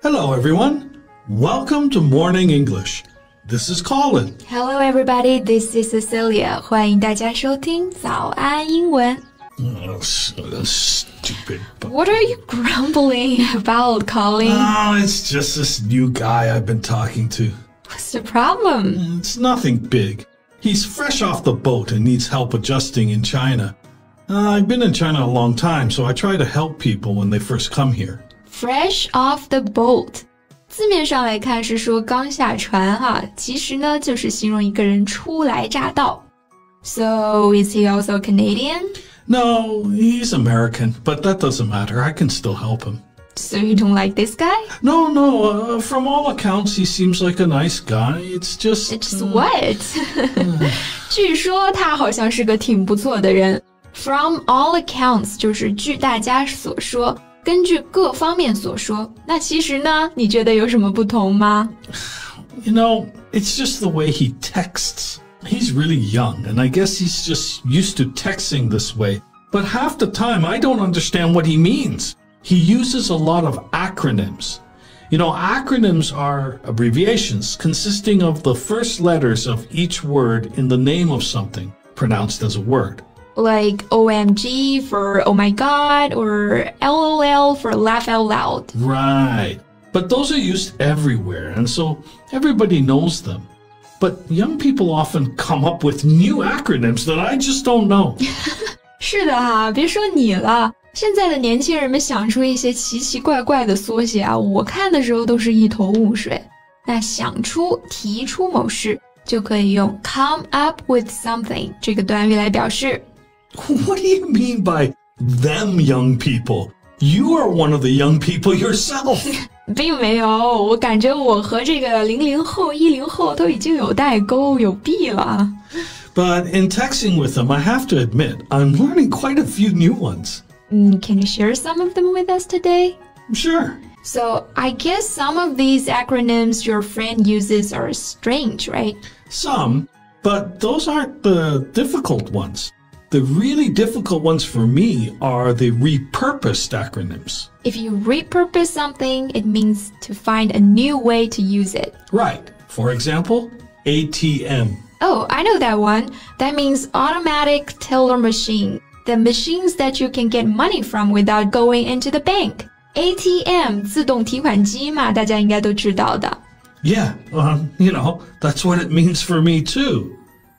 Hello, everyone. Welcome to Morning English. This is Colin. Hello, everybody. This is Cecilia. 欢迎大家收听早安英文。Stupid. What are you grumbling about, Colin? Oh, it's just this new guy I've been talking to. What's the problem? It's nothing big. He's fresh off the boat and needs help adjusting in China. I've been in China a long time, so I try to help people when they first come here. Fresh off the boat. 字面上来看是说刚下船哈，其实呢就是形容一个人初来乍到。So, is he also Canadian? No, he's American, but that doesn't matter. I can still help him. So you don't like this guy? No. From all accounts, he seems like a nice guy. It's just... It's what? 据说他好像是个挺不错的人。From all accounts 就是据大家所说，根据各方面所说。那其实呢，你觉得有什么不同吗？ You know, it's just the way he texts. He's really young, and I guess he's just used to texting this way. But half the time, I don't understand what he means. He uses a lot of acronyms. You know, acronyms are abbreviations consisting of the first letters of each word in the name of something, pronounced as a word. Like OMG for oh my god, or LOL for laugh out loud. Right. But those are used everywhere, and so everybody knows them. But young people often come up with new acronyms that I just don't know. 是的哈，别说你了，现在的年轻人们想出一些奇奇怪怪的缩写啊，我看的时候都是一头雾水。那想出、提出某事，就可以用 come up with something 这个短语来表示。What do you mean by them young people? You are one of the young people yourself. 并没有，我感觉我和这个00后、10后都已经有代沟、有弊了。But in texting with them, I have to admit, I'm learning quite a few new ones. Can you share some of them with us today? Sure. So, I guess some of these acronyms your friend uses are strange, right? Some, but those aren't the difficult ones. The really difficult ones for me are the repurposed acronyms. If you repurpose something, it means to find a new way to use it. Right. For example, ATM. Oh, I know that one. That means automatic teller machine. The machines that you can get money from without going into the bank. ATM 自动提款机嘛，大家应该都知道的。Yeah, you know, that's what it means for me too.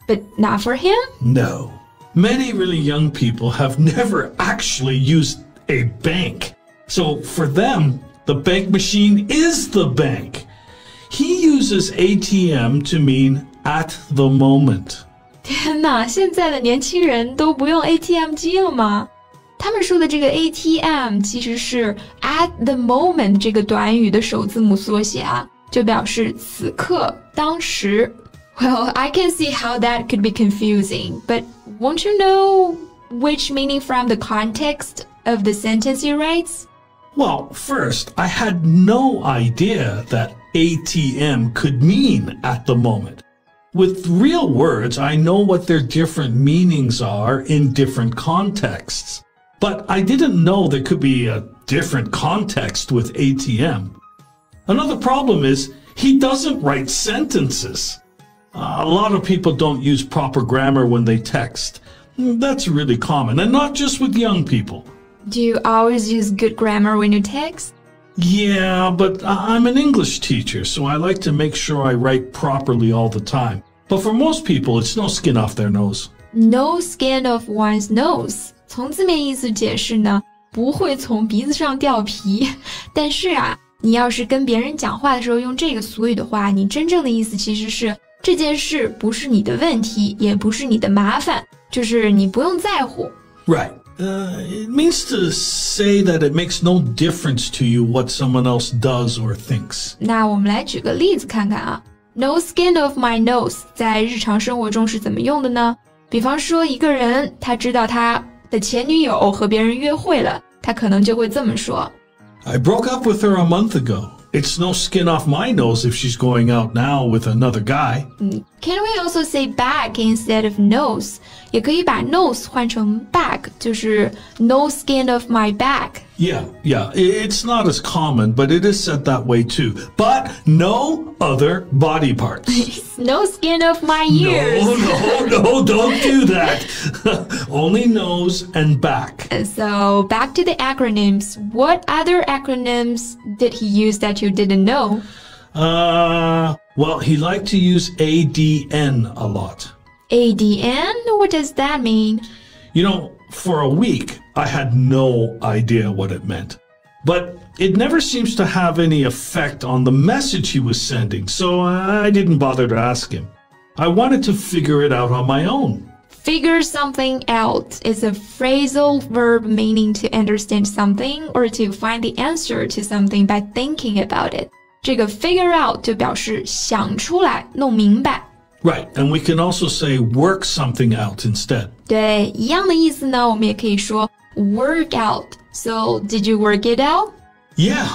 But not for him? No. Many really young people have never actually used a bank. So for them, the bank machine is the bank. He uses ATM to mean at the moment. 天哪，现在的年轻人都不用 ATM 机了吗？他们说的这个 ATM 其实是 at the moment 这个短语的首字母缩写啊，就表示此刻、当时。Well, I can see how that could be confusing, but won't you know which meaning from the context of the sentence he writes? Well, first, I had no idea that ATM could mean at the moment. With real words, I know what their different meanings are in different contexts. But I didn't know there could be a different context with ATM. Another problem is he doesn't write sentences. A lot of people don't use proper grammar when they text. That's really common, and not just with young people. Do you always use good grammar when you text? Yeah, but I'm an English teacher, so I like to make sure I write properly all the time. But for most people, it's no skin off their nose. No skin off one's nose. 从字面意思解释呢，不会从鼻子上掉皮。但是啊，你要是跟别人讲话的时候用这个俗语的话，你真正的意思其实是这件事不是你的问题，也不是你的麻烦，就是你不用在乎。Right. It means to say that it makes no difference to you what someone else does or thinks. 那我们来举个例子看看啊。No skin off my nose 在日常生活中是怎么用的呢？比方说一个人他知道他的前女友和别人约会了，他可能就会这么说。I broke up with her a month ago. It's no skin off my nose if she's going out now with another guy. Can we also say back instead of nose? 也可以把 nose 换成 back, 就是 no skin off my back. Yeah, it's not as common, but it is said that way too. But no other body parts. No skin of my ears. No, don't do that. Only nose and back. So back to the acronyms. What other acronyms did he use that you didn't know? Well, he liked to use ADN a lot. ADN? What does that mean? You know, for a week, I had no idea what it meant. But it never seems to have any effect on the message he was sending, so I didn't bother to ask him. I wanted to figure it out on my own. Figure something out is a phrasal verb meaning to understand something or to find the answer to something by thinking about it. 这个 figure out 就表示想出来，弄明白。Right, and we can also say work something out instead. 对，一样的意思呢，我们也可以说 work out. So, did you work it out? Yeah,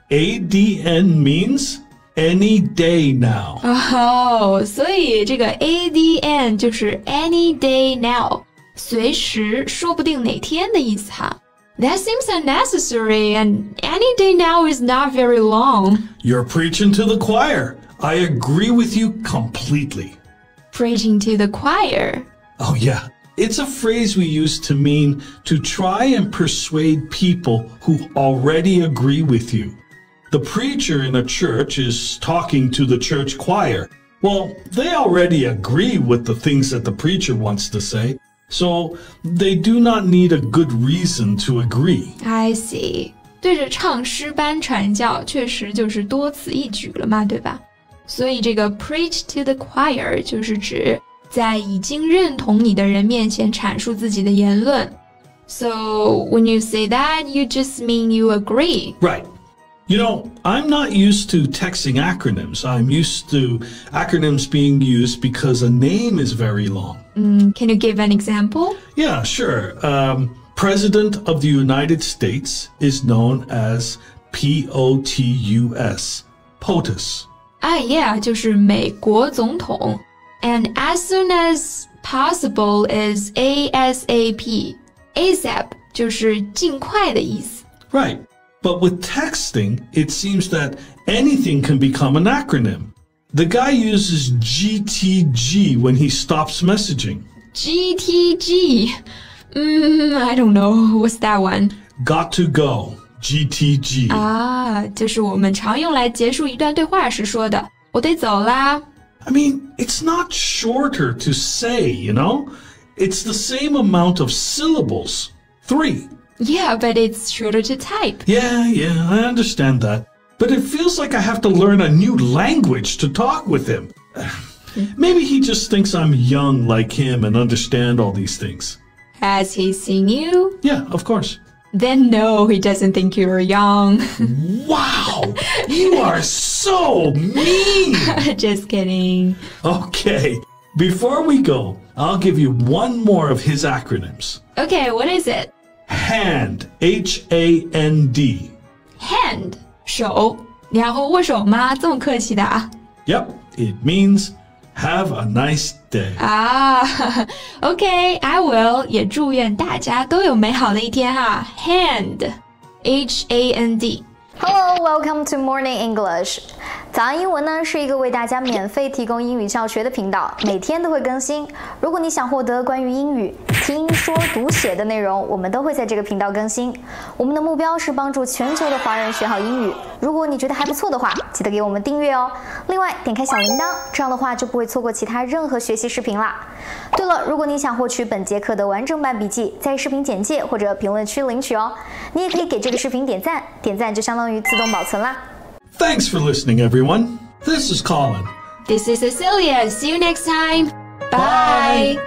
ADN means any day now. 哦，所以这个 ADN 就是 any day now， 随时说不定哪天的意思哈。That seems unnecessary, and any day now is not very long. You're preaching to the choir. I agree with you completely. Preaching to the choir. Oh, yeah. It's a phrase we use to mean to try and persuade people who already agree with you. The preacher in a church is talking to the church choir. Well, they already agree with the things that the preacher wants to say, so they do not need a good reason to agree. I see. 对着唱诗班传教，确实就是多此一举了嘛，对吧？所以这个 preach to the choir 就是指在已经认同你的人面前阐述自己的言论。So when you say that, you just mean you agree. Right. You know, I'm not used to texting acronyms. I'm used to acronyms being used because a name is very long. Can you give an example? Yeah, sure. President of the United States is known as POTUS, POTUS. Yeah, 就是美国总统。And as soon as possible is ASAP. ASAP 就是尽快的意思。Right. But with texting, it seems that anything can become an acronym. The guy uses GTG when he stops messaging. GTG? I don't know. What's that one? Got to go. GTG. 就是我们常用来结束一段对话时说的，我得走啦。I mean, it's not shorter to say, you know? It's the same amount of syllables. 3. Yeah, but it's shorter to type. Yeah, I understand that. But it feels like I have to learn a new language to talk with him. Maybe he just thinks I'm young like him and understand all these things. Has he seen you? Yeah, of course. Then no, he doesn't think you're young. Wow, you are so mean. Just kidding. Okay, before we go, I'll give you one more of his acronyms. Okay, what is it? HAND, H-A-N-D. Hand, 手。你还会握手吗？这么客气的啊？ Yep, it means have a nice day. Okay, I will. 也祝愿大家都有美好的一天哈。Hand, H-A-N-D. Hello, welcome to Morning English. 早安英文呢是一个为大家免费提供英语教学的频道，每天都会更新。如果你想获得关于英语听说读写的内容，我们都会在这个频道更新。我们的目标是帮助全球的华人学好英语。如果你觉得还不错的话，记得给我们订阅哦。另外，点开小铃铛，这样的话就不会错过其他任何学习视频啦。对了，如果你想获取本节课的完整版笔记，在视频简介或者评论区领取哦。你也可以给这个视频点赞，点赞就相当于自动保存啦。Thanks for listening, everyone. This is Colin. This is Cecilia. See you next time. Bye.